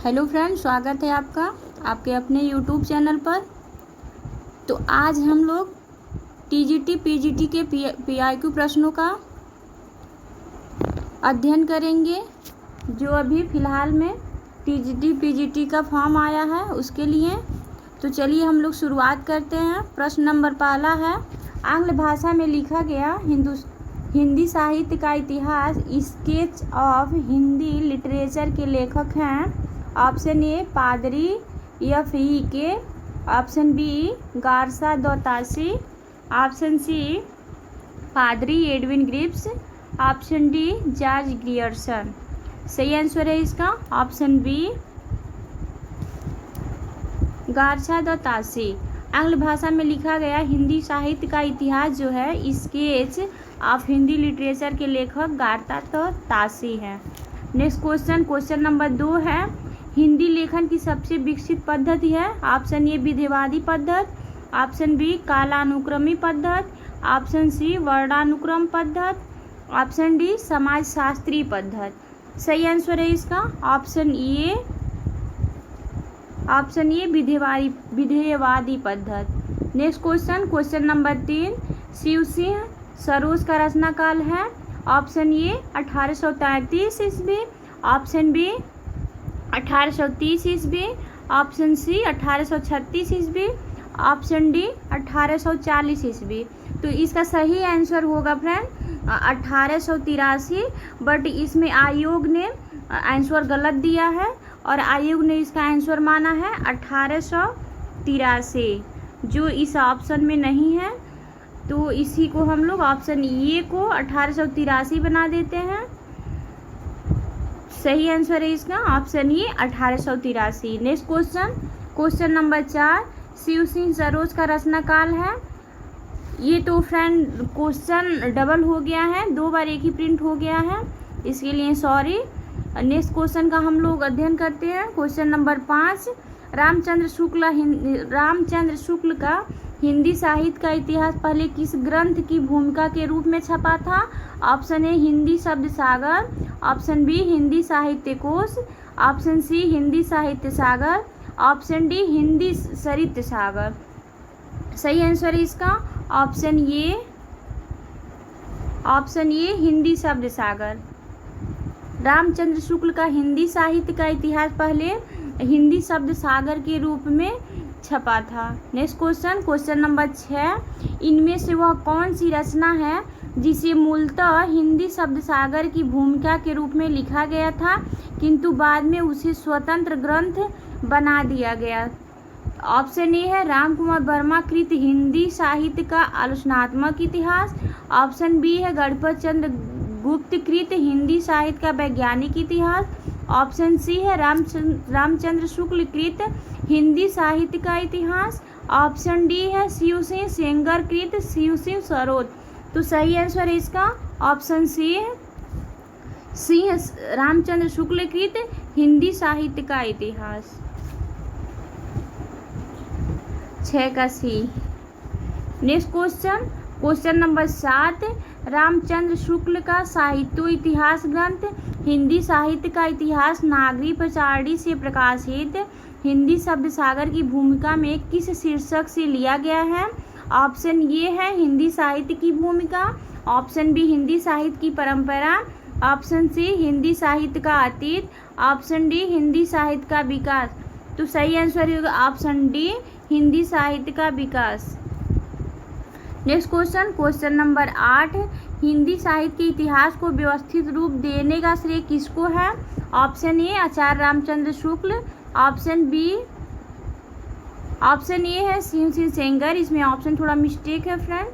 Hello friend, स्वागत है आपका आपके अपने यूट्यूब चैनल पर। तो आज हम लोग टीजीटी पीजीटी के पीआईक्यू प्रश्नों का अध्ययन करेंगे, जो अभी फ़िलहाल में टीजीटी पीजीटी का फॉर्म आया है उसके लिए। तो चलिए हम लोग शुरुआत करते हैं। प्रश्न नंबर पहला है, आंग्ल भाषा में लिखा गया हिंदी साहित्य का इतिहास, स्केच ऑफ हिंदी लिटरेचर के लेखक हैं। ऑप्शन ए पादरी F.E.K, option B Garcin de Tassy, option C पादरी Edwin Greaves, option D George Grierson. सही आंसर है इसका ऑप्शन बी गार्सा दोतासी। आंग्ल भाषा में लिखा गया हिंदी साहित्य का इतिहास जो है, स्केच ऑफ हिंदी लिटरेचर के लेखक गार्सा दोतासी है। नेक्स्ट क्वेश्चन नंबर 2 है, हिंदी लेखन की सबसे विकसित पद्धति है। ऑप्शन ए विधिवादी पद्धति, ऑप्शन बी कालानुक्रमी पद्धति, ऑप्शन सी वर्णानुक्रम पद्धति, ऑप्शन डी समाजशास्त्री पद्धति। सही आंसर है इसका ऑप्शन ए विधेयवादी पद्धति। Next question number 3, Shiv Singh Saroj का रचना काल है। ऑप्शन ए 1833 ईस्वी, ऑप्शन बी 1830 ईस्वी, ऑप्शन सी 1836 ईस्वी, ऑप्शन डी 1840 ईस्वी। तो इसका सही आंसर होगा फ्रेंड 1883, बट इसमें आयोग ने आंसर गलत दिया है और आयोग ने इसका आंसर माना है 1883, जो इस ऑप्शन में नहीं है। तो इसी को हम लोग ऑप्शन ए को 1883 बना देते हैं। सही आंसर है इसका option A 1883। Next question number 4, Shiv Singh Saroj का रचना काल है। ये तो फ्रेंड क्वेश्चन डबल हो गया है, 2 बार एक ही प्रिंट हो गया है, इसके लिए सॉरी। नेक्स्ट क्वेश्चन का हम लोग अध्ययन करते हैं। क्वेश्चन नंबर 5, रामचंद्र शुक्ल का हिंदी साहित्य का इतिहास पहले किस ग्रंथ की भूमिका के रूप में छपा था। ऑप्शन ए हिंदी शब्द सागर, ऑप्शन बी हिंदी साहित्य कोश, ऑप्शन सी हिंदी साहित्य सागर, ऑप्शन डी हिंदी साहित्य सागर। सही आंसर है इसका ऑप्शन ए हिंदी शब्द सागर। रामचंद्र शुक्ल का हिंदी साहित्य का इतिहास पहले हिंदी शब्द सागर के रूप में छपा था। नेक्स्ट क्वेश्चन नंबर 6, इनमें से वह कौन सी रचना है जिसे मूलतः हिंदी शब्द सागर की भूमिका के रूप में लिखा गया था, किंतु बाद में उसे स्वतंत्र ग्रंथ बना दिया गया। ऑप्शन ए है राम कुमार वर्मा कृत हिंदी साहित्य का आलोचनात्मक इतिहास, ऑप्शन बी है गणपत चंद्र गुप्त कृत हिंदी साहित्य का वैज्ञानिक इतिहास, ऑप्शन सी है रामचंद्र शुक्ल कृत हिंदी साहित्य का इतिहास, ऑप्शन डी है शिव सिंह सेंगर कृत शिव सिंह सरोज। तो सही आंसर है इसका ऑप्शन सी है रामचंद्र शुक्ल कृत हिंदी साहित्य का इतिहास। 6 का सी। Next question number 7, Ramchandra Shukla का साहित्य इतिहास ग्रंथ हिंदी साहित्य का इतिहास नागरी प्रचारणी से प्रकाशित हिंदी शब्द सागर की भूमिका में किस शीर्षक से लिया गया है। ऑप्शन ये है हिंदी साहित्य की भूमिका, ऑप्शन बी हिंदी साहित्य की परंपरा, ऑप्शन सी हिंदी साहित्य का अतीत, ऑप्शन डी हिंदी साहित्य का विकास। तो सही आंसर होगा ऑप्शन डी हिंदी साहित्य का विकास। नेक्स्ट क्वेश्चन नंबर 8, हिंदी साहित्य के इतिहास को व्यवस्थित रूप देने का श्रेय किसको है। Option A Acharya Ramchandra Shukla, option A है शिव सिंह सेंगर, इसमें ऑप्शन थोड़ा मिस्टेक है फ्रेंड।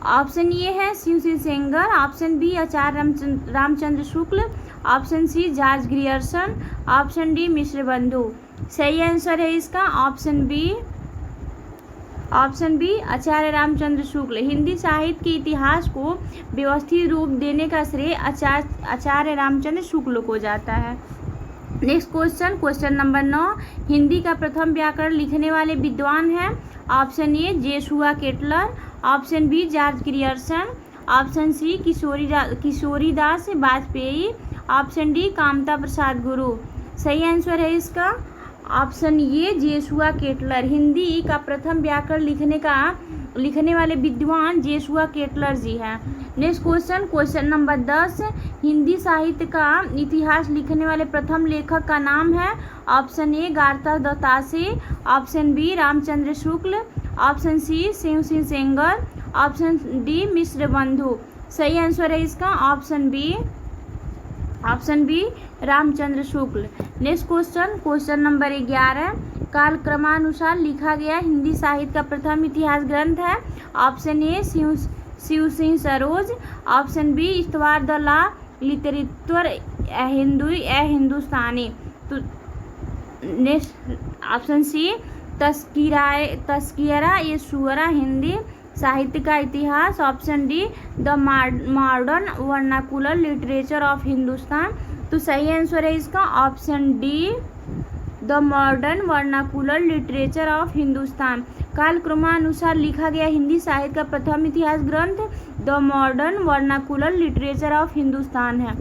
ऑप्शन ए है Shiv Singh Sengar, option B Acharya Ramchandra Shukla, option C George Grierson, option D Mishra Bandhu. सही आंसर है इसका ऑप्शन बी आचार्य रामचंद्र शुक्ल। हिंदी साहित्य के इतिहास को व्यवस्थित रूप देने का श्रेय आचार्य रामचंद्र शुक्ल को जाता है। नेक्स्ट क्वेश्चन नंबर 9, हिंदी का प्रथम व्याकरण लिखने वाले विद्वान हैं। Option A Joshua Ketelaar, option B George Grierson, option C Kishoridas Vajpeyi, option D Kamta Prasad Guru. सही आंसर है इसका ऑप्शन ये जेसुआ केटलर। हिंदी का प्रथम व्याकरण लिखने वाले विद्वान जेसुआ केटलर जी हैं। नेक्स्ट क्वेश्चन नंबर 10, हिंदी साहित्य का इतिहास लिखने वाले प्रथम लेखक का नाम है। Option A Garcin de Tassy, option B Ramchandra Shukla, option C Shiv Singh Sengar, option D Mishra Bandhu. सही आंसर है इसका option B Ramchandra Shukla. Next question number 11, कालक्रमानुसार लिखा गया हिंदी साहित्य का प्रथम इतिहास ग्रंथ है। Option A Shiv Singh Saroj, option B Histoire de la literature ए हिंदुस्तानी, तो नेक्स्ट ऑप्शन सी तस्कीरा ये शुअरा हिंदी साहित्य का इतिहास, option D the modern vernacular literature of Hindustan. तो सही आंसर है इसका option D the modern vernacular literature of Hindustan. कालक्रमानुसार लिखा गया हिंदी साहित्य का प्रथम इतिहास ग्रंथ the modern vernacular literature of Hindustan है।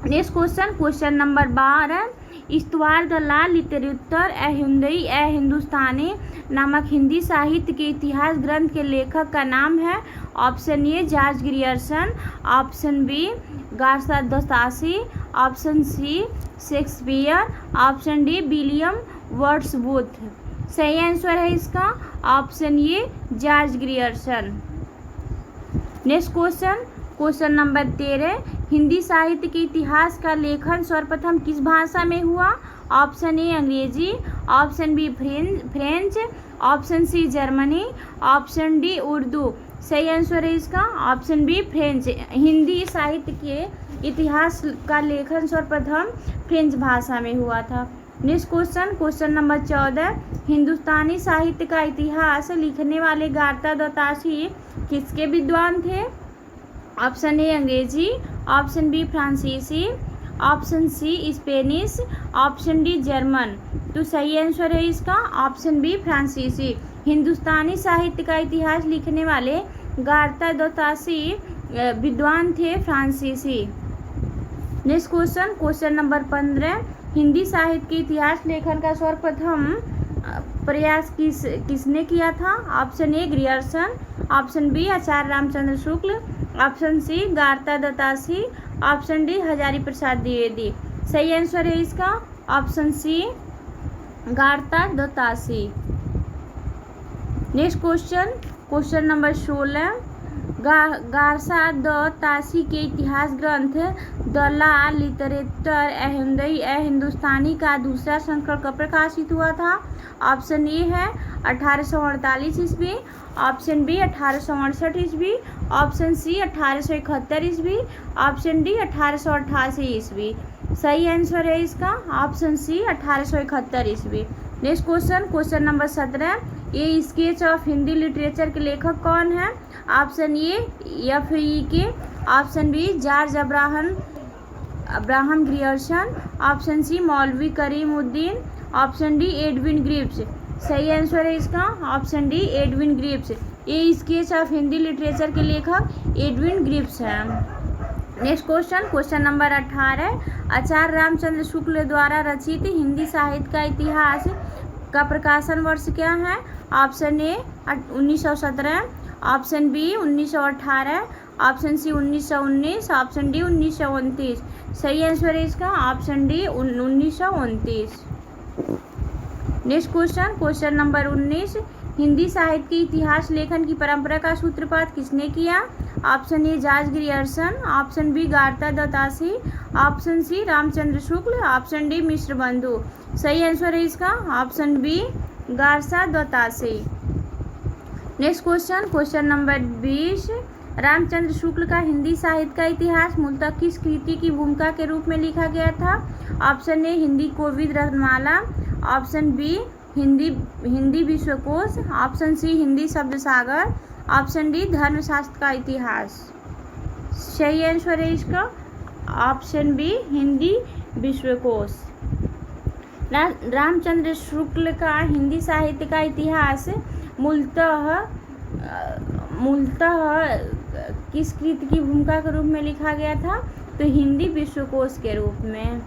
Next question number 12, Histoire de la literature ए हिंदुस्तानी नामक हिंदी साहित्य के इतिहास ग्रंथ के लेखक का नाम है। Option A George Grierson, option B Garcin de Tassy, option C Shakespeare, option D William Wordsworth. सही आंसर है इसका option A George Grierson. Next question number 13, Hindi साहित्य के इतिहास का लेखन सर्वप्रथम किस भाषा में हुआ। ऑप्शन ए अंग्रेजी, option B French, option C Germany, option D Urdu. सही आंसर है इसका ऑप्शन बी फ्रेंच। हिंदी साहित्य के इतिहास का लेखन सर्वप्रथम फ्रेंच भाषा में हुआ था। नेक्स्ट क्वेश्चन नंबर 14, हिंदुस्तानी साहित्य का इतिहास लिखने वाले गार्ता दत्तासी किसके विद्वान थे। ऑप्शन ए अंग्रेजी, ऑप्शन बी फ्रांसीसी, option C Spanish, option D German. तो सही आंसर है इसका ऑप्शन बी फ्रांसीसी। हिंदुस्तानी साहित्य का इतिहास लिखने वाले गार्ता दत्तासी विद्वान थे फ्रांसीसी। नेक्स्ट क्वेश्चन नंबर 15, हिंदी साहित्य के इतिहास लेखन का सर्वप्रथम प्रयास किसने किया था। Option A Grierson, option B Acharya Ramchandra Shukla, option C Garcin de Tassy, option D Hazari Prasad Dwivedi. सही आंसर है इसका option C Garcin de Tassy. Next question number 16, Garcin de Tassy के इतिहास ग्रंथ द ला लिटरेचर ए हिंदुस्तानी का दूसरा संस्करण कब प्रकाशित हुआ था। ऑप्शन ए है 1848 ईस्वी, ऑप्शन बी 1868 ईस्वी, ऑप्शन सी 1871 ईस्वी, ऑप्शन डी 1888 ईस्वी। सही आंसर है इसका ऑप्शन सी 1871 ईस्वी। नेक्स्ट क्वेश्चन नंबर 17, ये स्केच ऑफ हिंदी लिटरेचर के लेखक कौन है। Option A Keay, option B George Abraham Grierson, option C Maulvi Karim Uddin, option D Edwin Greaves. सही आंसर है इसका ऑप्शन डी एडविन ग्रिप्स। ये स्केच ऑफ हिंदी लिटरेचर के लेखक एडविन ग्रिप्स हैं। Next question number 18, Acharya Ramchandra Shukla द्वारा रचित हिंदी साहित्य का इतिहास का प्रकाशन वर्ष क्या है। Option A 1917, option B 1918, option C 1919, option D 1929। सही आंसर है इसका option D 1929। Next question number 19, Hindi साहित्य के इतिहास लेखन की परंपरा का सूत्रपात किसने किया। Option A George Grierson, option B Garcin de Tassy, option C Ramchandra Shukla, option D Mishra Bandhu. सही आंसर है इसका option B Garcin de Tassy. Next question number 20, Ramchandra Shukla का हिंदी साहित्य का इतिहास मूलतः किस कृति की भूमिका के रूप में लिखा गया था। Option A Hindi Kovid Ratnamala, option B Hindi Vishwakosh, option सी हिंदी शब्द सागर, ऑप्शन डी धर्मशास्त्र का इतिहास। सही आंसर है इसका ऑप्शन बी हिंदी विश्वकोश। रामचंद्र शुक्ल का हिंदी साहित्य का इतिहास मूलतः किस कृति की भूमिका के रूप में लिखा गया था। तो हिंदी विश्वकोश के रूप में।